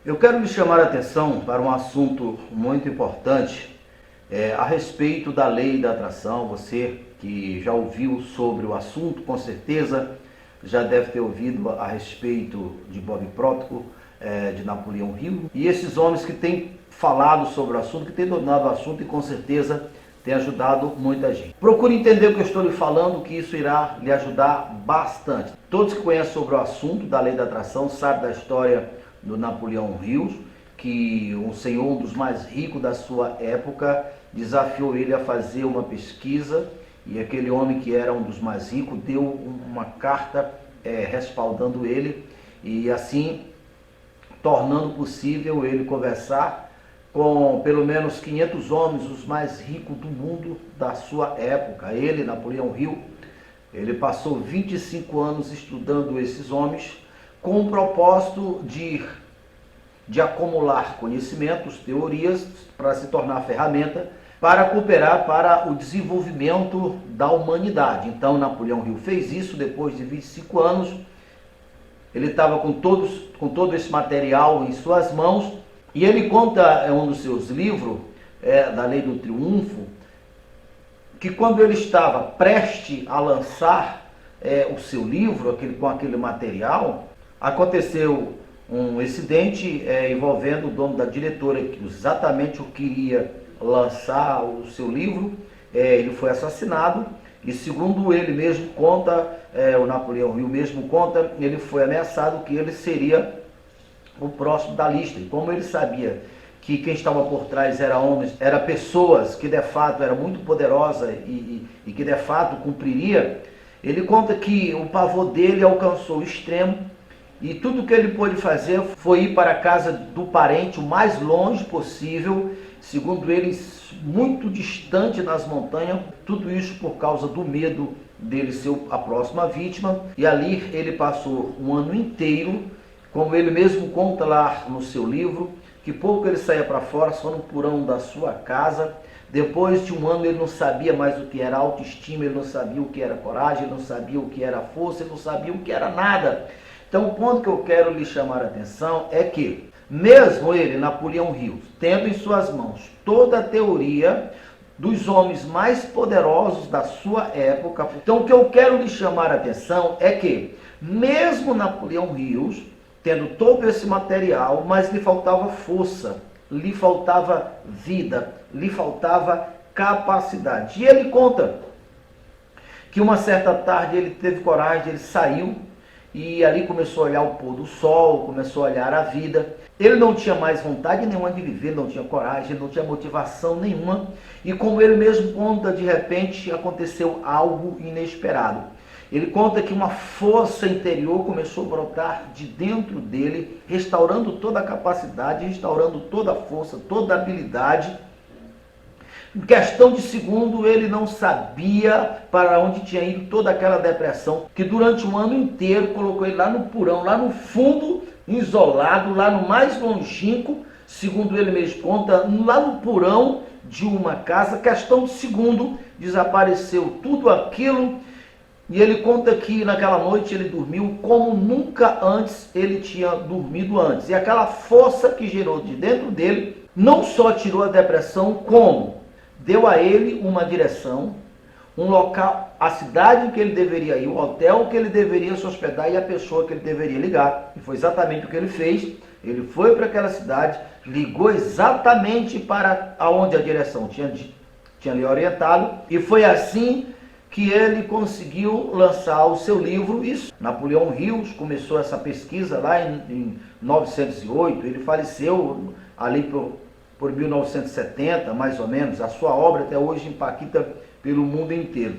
Eu quero lhe chamar a atenção para um assunto muito importante a respeito da lei da atração. Você que já ouviu sobre o assunto, com certeza já deve ter ouvido a respeito de Bob Proctor, de Napoleão Hill, e esses homens que têm falado sobre o assunto, que têm dominado o assunto e com certeza tem ajudado muita gente. Procure entender o que eu estou lhe falando, que isso irá lhe ajudar bastante. Todos que conhecem sobre o assunto da lei da atração sabem da história do Napoleão Hill, que um senhor, um dos mais ricos da sua época, desafiou ele a fazer uma pesquisa, e aquele homem que era um dos mais ricos deu uma carta respaldando ele, e assim tornando possível ele conversar com pelo menos 500 homens, os mais ricos do mundo da sua época. Ele, Napoleão Hill, ele passou 25 anos estudando esses homens com o propósito de acumular conhecimentos, teorias, para se tornar ferramenta para cooperar para o desenvolvimento da humanidade. Então Napoleão Hill fez isso depois de 25 anos. Ele estava com todo esse material em suas mãos, e ele conta em um dos seus livros, da Lei do Triunfo, que quando ele estava prestes a lançar o seu livro, com aquele material, aconteceu um incidente envolvendo o dono da diretora, que exatamente o queria lançar o seu livro. Ele foi assassinado, e segundo ele mesmo conta, o Napoleão Hill mesmo conta, ele foi ameaçado que ele seria o próximo da lista. E como ele sabia que quem estava por trás era homens, era pessoas que de fato era muito poderosa e que de fato cumpriria, ele conta que o pavor dele alcançou o extremo, e tudo que ele pôde fazer foi ir para a casa do parente o mais longe possível, segundo ele, muito distante nas montanhas, tudo isso por causa do medo dele ser a próxima vítima. E ali ele passou um ano inteiro, como ele mesmo conta lá no seu livro, que pouco ele saía para fora, só no porão da sua casa. Depois de um ano ele não sabia mais o que era autoestima, ele não sabia o que era coragem, ele não sabia o que era força, ele não sabia o que era nada. Então o ponto que eu quero lhe chamar a atenção é que, mesmo ele, Napoleão Hill, tendo em suas mãos toda a teoria dos homens mais poderosos da sua época, então o que eu quero lhe chamar a atenção é que, mesmo Napoleão Hill, tendo todo esse material, mas lhe faltava força, lhe faltava vida, lhe faltava capacidade. E ele conta que uma certa tarde ele teve coragem, ele saiu e ali começou a olhar o pôr do sol, começou a olhar a vida. Ele não tinha mais vontade nenhuma de viver, não tinha coragem, não tinha motivação nenhuma. E como ele mesmo conta, de repente aconteceu algo inesperado. Ele conta que uma força interior começou a brotar de dentro dele, restaurando toda a capacidade, restaurando toda a força, toda a habilidade. Em questão de segundo, ele não sabia para onde tinha ido toda aquela depressão, que durante um ano inteiro colocou ele lá no porão, lá no fundo, isolado, lá no mais longínquo, segundo ele mesmo conta, lá no porão de uma casa. Questão de segundo, desapareceu tudo aquilo. E ele conta que naquela noite ele dormiu como nunca antes ele tinha dormido antes. E aquela força que gerou de dentro dele não só tirou a depressão, como deu a ele uma direção, um local, a cidade em que ele deveria ir, o hotel que ele deveria se hospedar e a pessoa que ele deveria ligar. E foi exatamente o que ele fez. Ele foi para aquela cidade, ligou exatamente para onde a direção tinha lhe orientado, e foi assim que ele conseguiu lançar o seu livro. Isso, Napoleão Hill começou essa pesquisa lá em 1908, ele faleceu ali por 1970, mais ou menos. A sua obra até hoje impacta pelo mundo inteiro.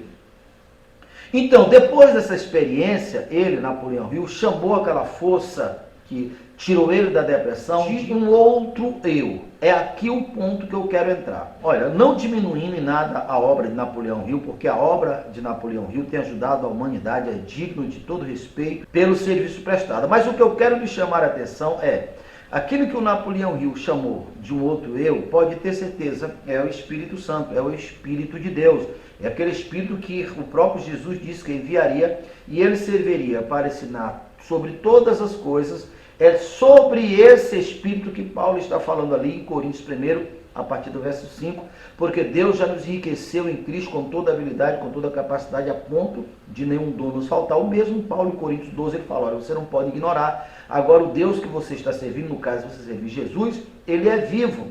Então, depois dessa experiência, ele, Napoleão Hill, chamou aquela força que tirou ele da depressão de um outro eu. É aqui o ponto que eu quero entrar. Olha, não diminuindo em nada a obra de Napoleão Hill, porque a obra de Napoleão Hill tem ajudado a humanidade, é digno de todo respeito pelo serviço prestado. Mas o que eu quero lhe chamar a atenção é aquilo que o Napoleão Hill chamou de um outro eu, pode ter certeza, é o Espírito Santo, é o Espírito de Deus. É aquele Espírito que o próprio Jesus disse que enviaria, e ele serviria para ensinar sobre todas as coisas, É sobre esse espírito que Paulo está falando ali em Coríntios 1, a partir do verso 5, porque Deus já nos enriqueceu em Cristo com toda habilidade, com toda capacidade, a ponto de nenhum dom nos faltar. O mesmo Paulo em Coríntios 12, ele fala, olha, você não pode ignorar, agora o Deus que você está servindo, no caso de você servir Jesus, ele é vivo,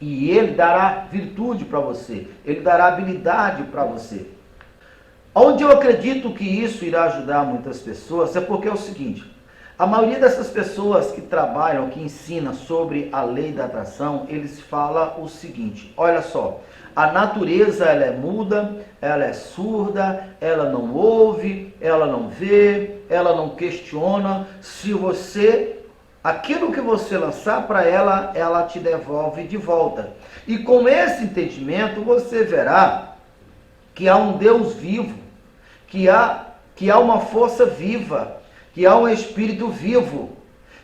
e ele dará virtude para você, ele dará habilidade para você. Onde eu acredito que isso irá ajudar muitas pessoas, é porque é o seguinte, a maioria dessas pessoas que trabalham, que ensinam sobre a lei da atração, eles falam o seguinte, olha só, a natureza ela é muda, ela é surda, ela não ouve, ela não vê, ela não questiona, se você, aquilo que você lançar para ela, ela te devolve de volta. E com esse entendimento você verá que há um Deus vivo, que há uma força viva, que há um espírito vivo,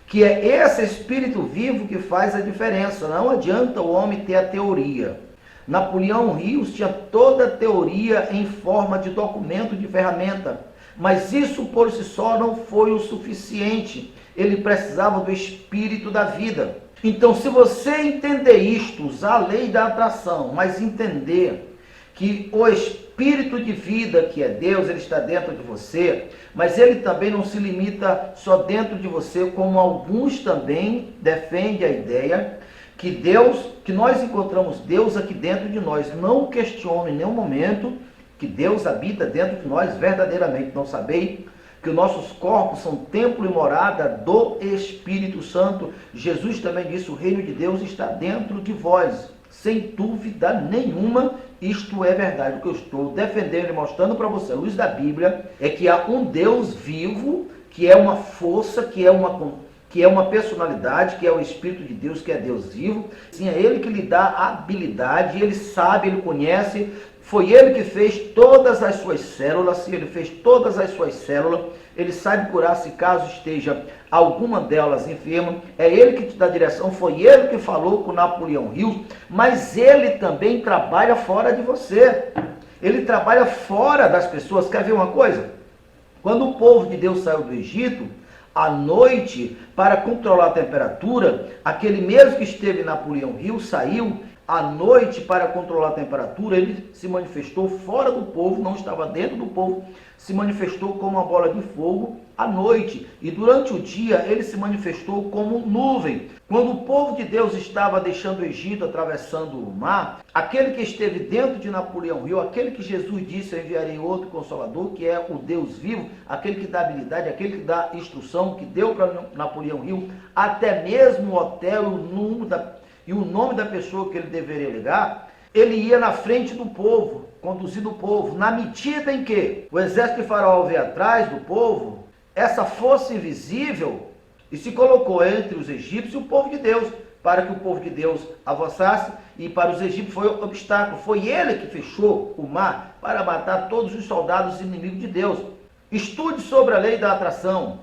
que é esse espírito vivo que faz a diferença. Não adianta o homem ter a teoria. Napoleão Hill tinha toda a teoria em forma de documento, de ferramenta, mas isso por si só não foi o suficiente. Ele precisava do espírito da vida. Então, se você entender isto, usar a lei da atração, mas entender que o espírito de vida, que é Deus, ele está dentro de você, mas ele também não se limita só dentro de você, como alguns também defendem a ideia que Deus, que nós encontramos Deus aqui dentro de nós. Não questione em nenhum momento que Deus habita dentro de nós verdadeiramente. Não sabei que os nossos corpos são templo e morada do Espírito Santo. Jesus também disse, o reino de Deus está dentro de vós. Sem dúvida nenhuma, isto é verdade. O que eu estou defendendo e mostrando para você, à luz da Bíblia, é que há um Deus vivo, que é uma força, que é uma personalidade, que é o Espírito de Deus, que é Deus vivo. Sim, é Ele que lhe dá habilidade, Ele sabe, Ele conhece. Foi Ele que fez todas as suas células, se Ele fez todas as suas células, Ele sabe curar se caso esteja alguma delas enferma, é Ele que te dá direção, foi Ele que falou com Napoleão Hill, mas Ele também trabalha fora de você, Ele trabalha fora das pessoas. Quer ver uma coisa? Quando o povo de Deus saiu do Egito, à noite, para controlar a temperatura, aquele mesmo que esteve em Napoleão Hill saiu à noite para controlar a temperatura, ele se manifestou fora do povo, não estava dentro do povo, se manifestou como uma bola de fogo à noite, e durante o dia ele se manifestou como nuvem. Quando o povo de Deus estava deixando o Egito, atravessando o mar, aquele que esteve dentro de Napoleão Hill, aquele que Jesus disse, eu enviarei outro Consolador, que é o Deus vivo, aquele que dá habilidade, aquele que dá instrução, que deu para Napoleão Hill até mesmo o hotel e o nome da pessoa que ele deveria ligar, ele ia na frente do povo, conduzindo o povo, na medida em que o exército de Faraó veio atrás do povo, essa força invisível, e se colocou entre os egípcios e o povo de Deus, para que o povo de Deus avançasse, e para os egípcios foi um obstáculo. Foi ele que fechou o mar para matar todos os soldados inimigos de Deus. Estude sobre a lei da atração.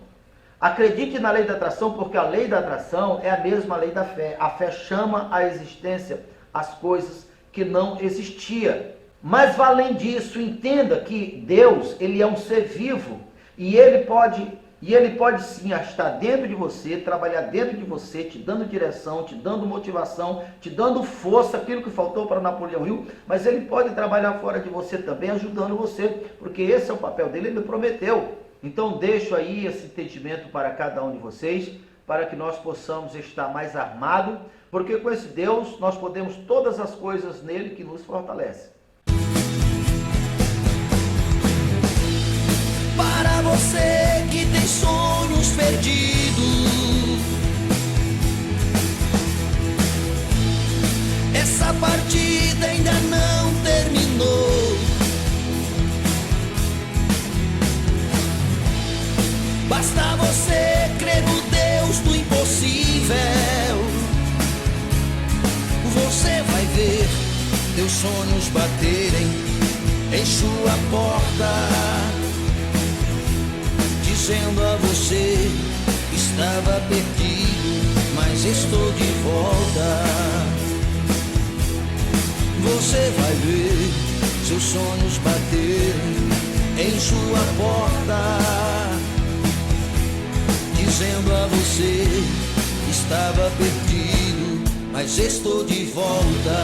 Acredite na lei da atração, porque a lei da atração é a mesma lei da fé. A fé chama à existência as coisas que não existiam. Mas, além disso, entenda que Deus, ele é um ser vivo, e ele pode sim estar dentro de você, trabalhar dentro de você, te dando direção, te dando motivação, te dando força, aquilo que faltou para Napoleão Hill, mas ele pode trabalhar fora de você também, ajudando você, porque esse é o papel dele, ele prometeu. Então deixo aí esse entendimento para cada um de vocês, para que nós possamos estar mais armados, porque com esse Deus nós podemos todas as coisas nele que nos fortalece. Para você que tem sonhos perdidos, essa partida ainda não terminou. Basta você crer no Deus do impossível. Você vai ver teus sonhos baterem em sua porta, dizendo a você, estava perdido, mas estou de volta. Você vai ver seus sonhos baterem em sua porta, dizendo a você que estava perdido, mas estou de volta.